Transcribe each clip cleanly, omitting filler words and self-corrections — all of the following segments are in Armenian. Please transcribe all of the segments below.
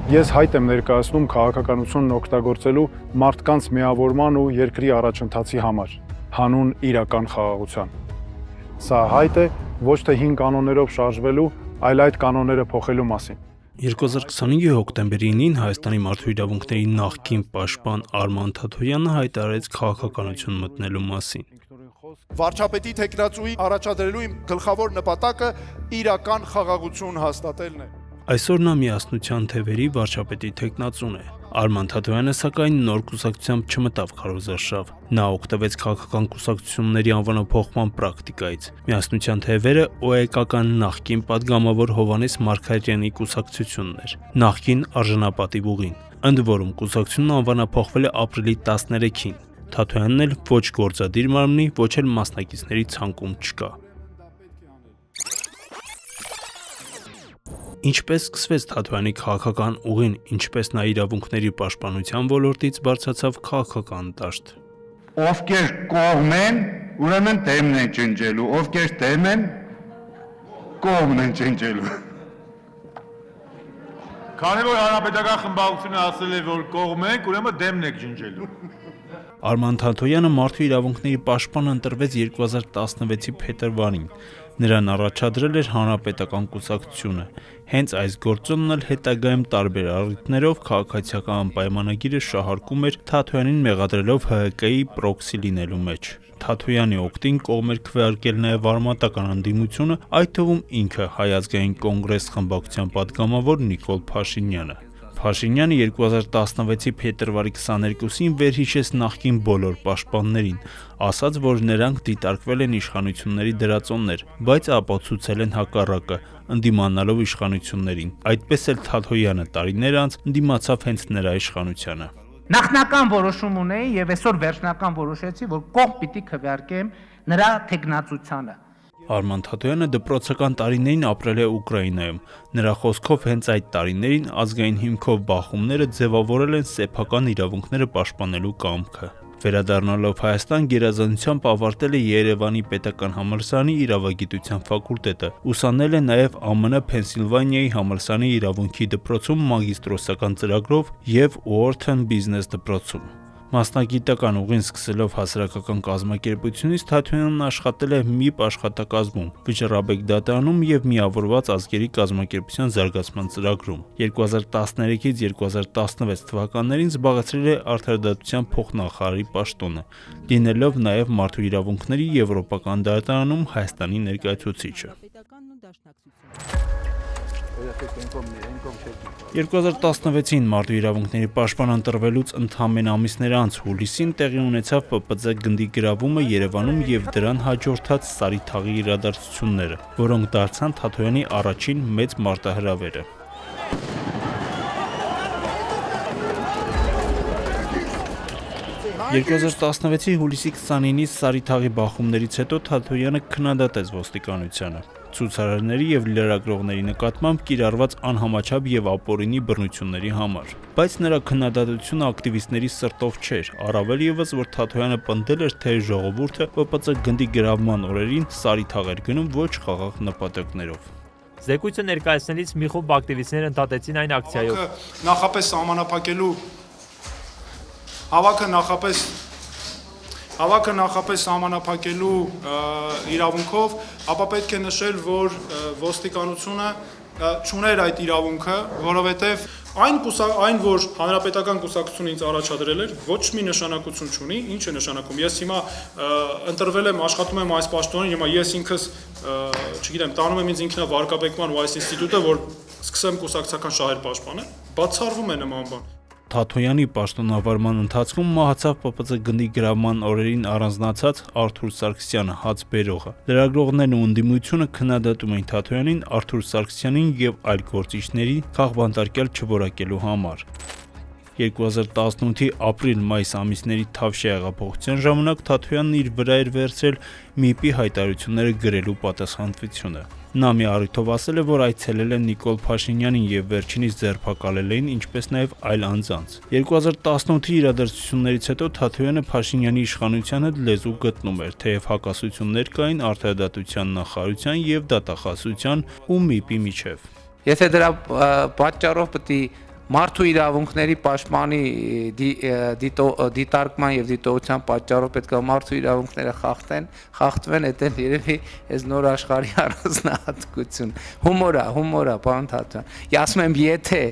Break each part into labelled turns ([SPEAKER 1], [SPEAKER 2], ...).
[SPEAKER 1] Ես հայտ եմ ներկայացնում քաղաքականությունն օգտագործելու մարդկանց միավորման ու երկրի առաջընթացի համար, հանուն իրական խաղաղության։ Սա հայտ է ոչ թե հին կանոններով շարժվելու, այլ այդ կանոնները փոխելու մասին։
[SPEAKER 2] 2025 հոկտեմբերի 9-ին Հայաստանի մարդու իրավունքների նախկին պաշտպան Արման Թաթոյանը հայտարարեց քաղաքականություն մտնելու մասին։
[SPEAKER 3] Վարչապետի թեկնածուի առաջադրելու իմ գլխավոր նպատակը իրական խաղաղություն հաստատելն է։
[SPEAKER 2] Այսօր նա միասնության թևերի վարչապետի թեկնածուն է։ Արման Թաթոյանը սակայն նոր կուսակցությամբ չմտավ քարոզարշավ։ Նա օգտվեց քաղաքական կուսակցությունների անվանափոխման պրակտիկայից։ Միասնության թևերը ՕԵԿ-ական նախկին падգամավոր Հովհաննես Մարգարյանի կուսակցությունն էր, նախկին արժանապատիվ ուղին։ Ընդ որում կուսակցությունն անվանափոխվել է ապրիլի 13-ին։ Թաթոյանն էլ ոչ գործադիր մարմնի, ոչ էլ մասնակիցների ցանկում չկա։ Ինչպես սկսվեց Թաթոյանի քաղաքական ուղին, ինչպես նա իրավունքների պաշտպանության ոլորտից բարձրացավ քաղաքական դաշտ։
[SPEAKER 4] Ովքեր կողմ են, ուրեմն դեմն են ջնջելու, ովքեր դեմ են, կողմն են ջնջելու։
[SPEAKER 5] Քանի որ հանրապետական խմբակցությունը ասել է, որ կողմ ենք, ուրեմն դեմն եք ջնջելու։
[SPEAKER 2] Արման Թաթոյանը մարդու իրավունքների պաշտպան ընտրվեց 2016-ի փետրվարին։ Նրան առաջադրել էր Հանրապետական կուսակցությունը։ Հենց այս գործոնն էլ հետագայում տարբեր առիթներով քաղաքացիական պայմանագիրը շահարկում էր Թաթոյանին մեղադրելով ՀՀԿ-ի պրոքսի լինելու մեջ։ Թաթոյանի օգտին կողմ էր քվեարկել նաև արմատական ընդդիմությունը, այդ թվում ինքը Հայ ազգային կոնգրես խմբակցության падգամավոր Նիկոլ Փաշինյանը։ Փաշինյանը 2016-ի փետրվարի 22-ին վերհիշեց նախկին բոլոր պաշտպաններին, ասաց, որ նրանք դիտարկվել են իշխանությունների դրածոններ, բայց ապացուցել են հակառակը, ընդդիմանալով իշխանություններին։ Այդպես էլ Թաթոյանը տարիներ անց ընդդիմացավ հենց նրա իշխանությանը։
[SPEAKER 6] Նախնական որոշում ունեի եւ այսօր վերջնական որոշեցի, որ կողմ պիտի քվեարկեմ նրա թեկնածությանը։
[SPEAKER 2] Արման Թաթոյանը դպրոցական տարիներին ապրել է Ուկրաինայում։ Նրա խոսքով հենց այդ տարիներին ազգային հիմքով բախումները ձևավորել են սեփական իրավունքները պաշտպանելու կամքը։ Վերադառնալով Հայաստան գերազանցությամբ ավարտել է Երևանի պետական համալսարանի իրավագիտության ֆակուլտետը, ուսանել է նաև ԱՄՆ Փենսիլվանիայի համալսարանի իրավունքի դպրոցում մագիստրոսական ծրագրով եւ Wharton Business դպրոցում։ Մասնագիտական ուղին սկսելով հասարակական կազմակերպությունից Թաթոյանն աշխատել է ՄԻՊ աշխատակազմում, Վիճռաբեկ դատարանում եւ Միավորված ազգերի կազմակերպության զարգացման ծրագրում։ 2013-ից 2016 թվականներին զբաղեցրել է արդարադատության փոխնախարարի պաշտոնը, լինելով նաեւ մարդու իրավունքների եվրոպական դատարանում Հայաստանի ներկայացուցիչը։ 2016-ին մարդու իրավունքների պաշտպան ընտրվելուց ընդամենը ամիսներ անց հուլիսին տեղի ունեցավ ՊՊԾ գնդի գրավումը Երևանում եւ դրան հաջորդած Սարի թաղի իրադարձությունները, որոնք դարձան Թաթոյանի առաջին մեծ մարտահրավերը։ 2016-ի հուլիսի 29-ից Սարի թաղի բախումներից հետո Թաթոյանը քննադատեց ոստիկանությանը։ Ցուցարարների եւ լրագրողների նկատմամբ կիրառված անհամաչափ եւ ապօրինի բռնությունների համար։ Բայց նրա քննադատությունը ակտիվիստների սրտով չէր, առավել եւս որ Թաթոյանը պնդել էր, թե ժողովուրդը ՊՊՑ գնդի գրավման օրերին Սարի թաղ էր գնում ոչ խաղաղ նպատակներով։
[SPEAKER 7] Զեկույցը ներկայացնելիս մի խումբ ակտիվիստներ ընդհատեցին այն ակցիայով։
[SPEAKER 3] Նախապես սահմանափակելու Հավաքը նախապես սահմանափակելու իրավունքով, ապա պետք է նշել, որ ոստիկանությունը չուներ այդ իրավունքը, որովհետև այն, որ հանրապետական կուսակցությունը ինձ առաջադրել էր, ոչ մի նշանակություն չունի, ինչ է նշանակում։ Ես հիմա ընտրվել եմ, աշխատում եմ այս պաշտոնին, հիմա ես ինքս, չգիտեմ, տանում եմ ինձ ինքնավարկաբեկման ու այս ինստիտուտը, որ սկսեմ կուսակցական շահեր պաշտպանել, բացառվում է նման բան։
[SPEAKER 2] Թաթոյանի պաշտոնավարման ընթացքում մահացավ ՊՊՑ գնդի գրավման օրերին առանձնացած Արթուր Սարգսյանը, հաց բերողը։ Լրագրողներն ու ընդդիմությունը քննադատում էին Թաթոյանին Արթուր Սարգսյանին եւ այլ գործիչների քաղբանտարկյալ չորակելու համար։ 2018-ի ապրիլ-մայիս ամիսների Թավշյա հեղափոխության ժամանակ Թաթոյանն իր վրա էր վերցրել ՄԻՊ-ի հայտարարությունները գրելու պատասխանատվությունը։ Նա մի առիթով ասել է, որ այցելել են Նիկոլ Փաշինյանին եւ վերջինիս ձերբակալել էին, ինչպես նաեւ այլ անձանց։ 2018-ի իրադարձություններից հետո Թաթոյանը Փաշինյանի իշխանության հետ լեզու գտնում էր, թեև հակասություններ կային արդարադատության նախարարության եւ դատախազության ու ՄԻՊ-ի միջեւ։
[SPEAKER 8] Եթե դրա պատճառով պետք է Մարդու իրավունքների պաշտպանի դիտարկման եւ դիտողության պատճառով պետք է մարդու իրավունքները խախտվեն, դա երևի այս նոր աշխարհի առանձնահատկություն։ Հումորա, պարոն Թաթյան։ Ասում եմ, եթե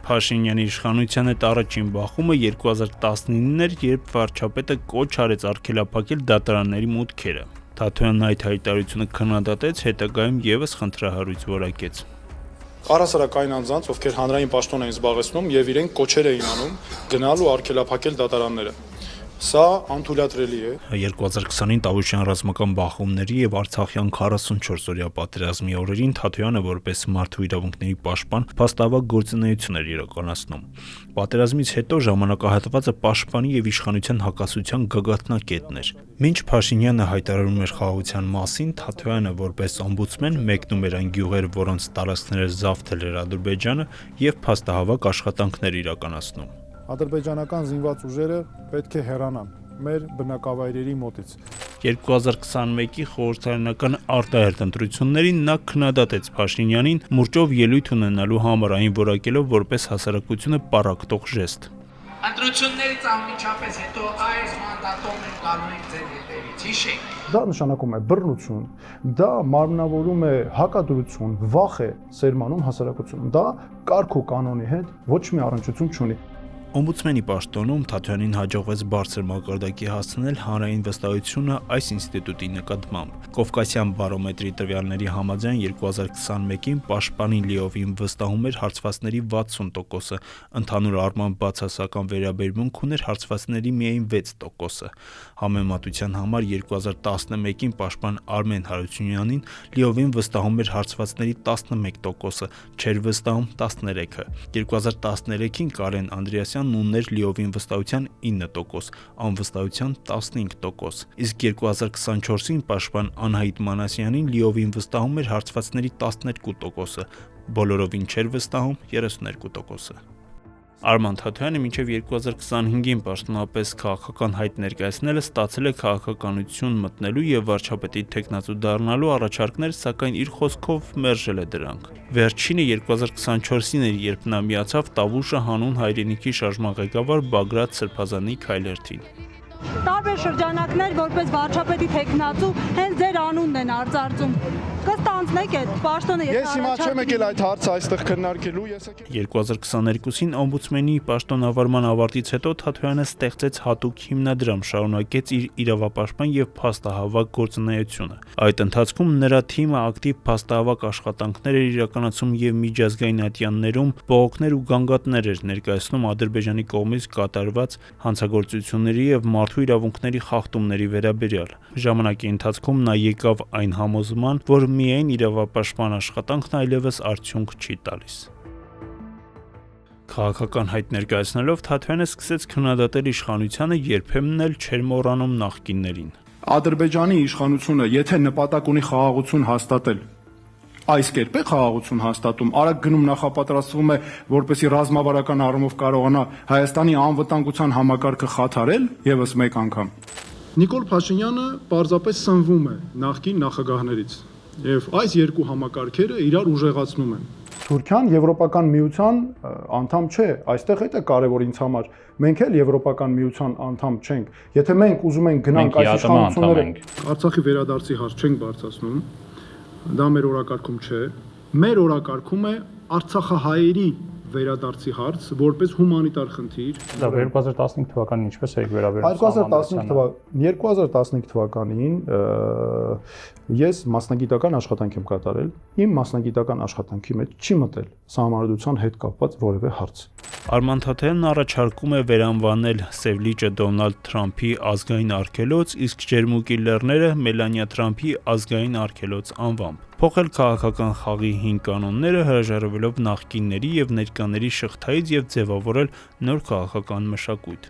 [SPEAKER 2] Փաշինյանի իշխանության հետ առաջին բախումը 2019-ն էր, երբ վարչապետը կոչ արեց արգելափակել դատարանների մուտքերը։ Թաթյանն այդ հայտարարությունը քննադատեց, հետագայում եւս խնդրահարույց որակեց։
[SPEAKER 3] Առհասարակային անձանց, ովքեր հանրային պաշտոն էին զբաղեցնում եւ իրենք կոչեր էին անում գնալու արգելափակել դատարանները։ Սա անթույլատրելի է։
[SPEAKER 2] 2020-ին Տավուշյան ռազմական բախումների եւ Արցախյան 44-օրյա պատերազմի օրերին Թաթյանը որպես մարդու իրավունքների պաշտպան փաստավակ գործունեություն էր իրականացնում։ Պատերազմից հետո ժամանակահատվածը պաշտպանի եւ իշխանության հակասության գագաթնակետն էր։ Մինչ Փաշինյանը հայտարարում էր խաղաղության մասին, Թաթյանը որպես օմբուդսմեն մեկնում էր այն գյուղեր, որոնց տարածքները զավթել էր Ադրբեջանը եւ փաստահավաք աշխատանքներ իրականացնում։
[SPEAKER 1] Ադրբեջանական զինված ուժերը պետք է հեռանան մեր բնակավայրերի մոտից։
[SPEAKER 2] 2021-ի խորհրդարանական արտահերթ ընտրություններին նա քննադատեց Փաշինյանին մուրճով ելույթ ունենալու համար, այն որակելով որպես հասարակությունը պառակտող ժեստ։
[SPEAKER 6] Ընտրություններից անմիջապես հետո այս մանդատով մենք գալու ենք ձեր հետևից, հիշեք։
[SPEAKER 1] Դա նշանակում է բռնություն, դա մարմնավորում է հակադրություն, վախ է սերմանում հասարակությունում։ Դա կարգ ու կանոնի հետ ոչ մի առնչություն չունի։
[SPEAKER 2] Օմբուդսմենի պաշտոնում Թաթյանին հաջողվեց բարձր մակարդակի հասցնել հանրային վստահությունը այս ինստիտուտի նկատմամբ։ Կովկասյան բարոմետրի տվյալների համաձայն 2021-ին պաշտպանի լիովին վստահում էր հարցվածների 60%-ը, ընդհանուր առմամբ բացասական վերաբերմունք ուներ հարցվածների միայն 6%-ը։ Համեմատության համար 2011-ին պաշտպան Արմեն Հարությունյանին լիովին վստահում էր հարցվածների 11%-ը, չէր վստահում 13-ը։ 2013-ին Կարեն Անդրեասյանն ուներ լիովին վստահության 9%, անվստահության 15%, իսկ 2024-ին պաշտպան Անահիտ Մանասյանին լիովին վստահում էր հարցվածների 12%-ը, բոլորովին չէր վստահում 32%-ը։ Արման Թաթյանը մինչև 2025-ին պաշտոնապես քաղաքական հայտ ներկայացնելը ստացել է քաղաքականություն մտնելու եւ վարչապետի թեկնածու դառնալու առաջարկներ, սակայն իր խոսքով մերժել է դրանք։ Վերջինը 2024-ին էր, երբ նա միացավ Տավուշը հանուն հայրենիքի շարժման ղեկավար Բագրատ Սրբազանի քայլերթին։
[SPEAKER 9] Տարբեր շրջանակներ որպես վարչապետի թեկնածու հենց ձեր անունն են արծարծում։ Կստանձնեք այդ պաշտոնը,
[SPEAKER 3] Ես հիմա չեմ եկել այդ հարցը այստեղ քննարկելու, ես եկել
[SPEAKER 2] 2022-ին օմբուդսմենի պաշտոնավարման ավարտից հետո Թաթյանը ստեղծեց հատուկ հիմնադրամ, շարունակեց իր իրավապաշտպան եւ փաստահավաք գործունեությունը։ Այդ ընթացքում նրա թիմը ակտիվ փաստահավաք աշխատանքներ էր իրականացում եւ միջազգային ատյաններում բողոքներ ու գանգատներ էր ներկայացնում Ադրբեջանի կողմից կատարված հանցագործությունների եւ մարդու իրավունքների խախտումների վերաբերյալ։ Ժամանակի ընթացքում նա եկավ այն համոզման, որ միայն իրավապաշտպան աշխատանքն այլևս արդյունք չի տալիս։ Քաղաքական հայտ ներկայացնելով Թաթյանը սկսեց քննադատել իշխանությանը, երբեմն էլ չէր մոռանում նախկիններին։
[SPEAKER 3] Ադրբեջանի իշխանությունը, եթե նպատակ ունի խաղաղություն հաստատել, այս կերպ է խաղաղություն հաստատում, արագ գնում նախապատրաստվում է, որպեսզի ռազմավարական առումով կարողանա Հայաստանի անվտանգության համակարգը խաթարել եւս մեկ անգամ։ Նիկոլ Փաշինյանը պարզապես սնվում է նախկին նախագահներից, եւ այս երկու համակարգերը իրար ուժեղացնում են։
[SPEAKER 1] Թուրքիան Եվրոպական միության անդամ չէ, այստեղ այդ է կարևոր ինձ համար։ Մենք էլ Եվրոպական միության անդամ չենք։ Եթե մենք ուզում ենք գնանք այս իշխանությունները,
[SPEAKER 3] Արցախի վերադարձի հարց չենք բարձրացնում, դա մեր օրակարգում չէ։ Մեր օրակարգում է Արցախահայերի վերադարձի հարց որպես հումանիտար խնդիր։
[SPEAKER 10] Դա 2015 թվականին ինչպես եք վերաբերվում
[SPEAKER 1] 2015 թվականին ես մասնագիտական աշխատանք եմ կատարել։ Իմ մասնագիտական աշխատանքի մեջ չի մտել սահմանադրության հետ կապված որևէ հարց։
[SPEAKER 2] Արման Թաթյանն առաջարկում է վերանվանել Սև լիճը Դոնալդ Թրամփի ազգային արգելոց, իսկ Ջերմուկի լեռները Մելանիա Թրամփի ազգային արգելոց անվամբ։ Փոխել քաղաքական խաղի 5 կանոնները, հրաժարվելով նախկինների եւ ներկաների շղթայից եւ ձևավորել նոր քաղաքական մշակույթ։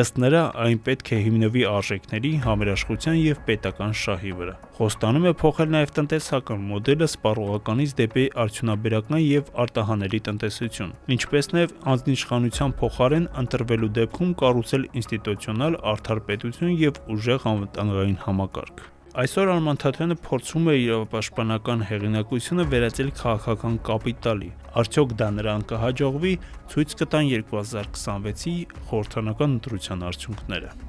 [SPEAKER 2] Ըստ նրա, այն պետք է հիմնվի արժեքների, համերաշխության եւ պետական շահի վրա։ Խոստանում է փոխել նաեւ տնտեսական մոդելը սպառողականից դեպի արդյունաբերական եւ արտահանելի տնտեսություն, ինչպես նաեւ անձնիշխանության փոխարեն ընտրվելու դեպքում կառուցել ինստիտուցիոնալ արդար պետություն եւ ուժեղ անվտանգային համակարգ։ Այսօր Արման Թաթյանը փորձում է իրավապաշտպանական հեղինակությունը վերածել քաղաքական կապիտալի։ Արդյոք դա նրան կհաջողվի, ցույց կտան 2026-ի խորհրդարանական ընտրության արդյունքները։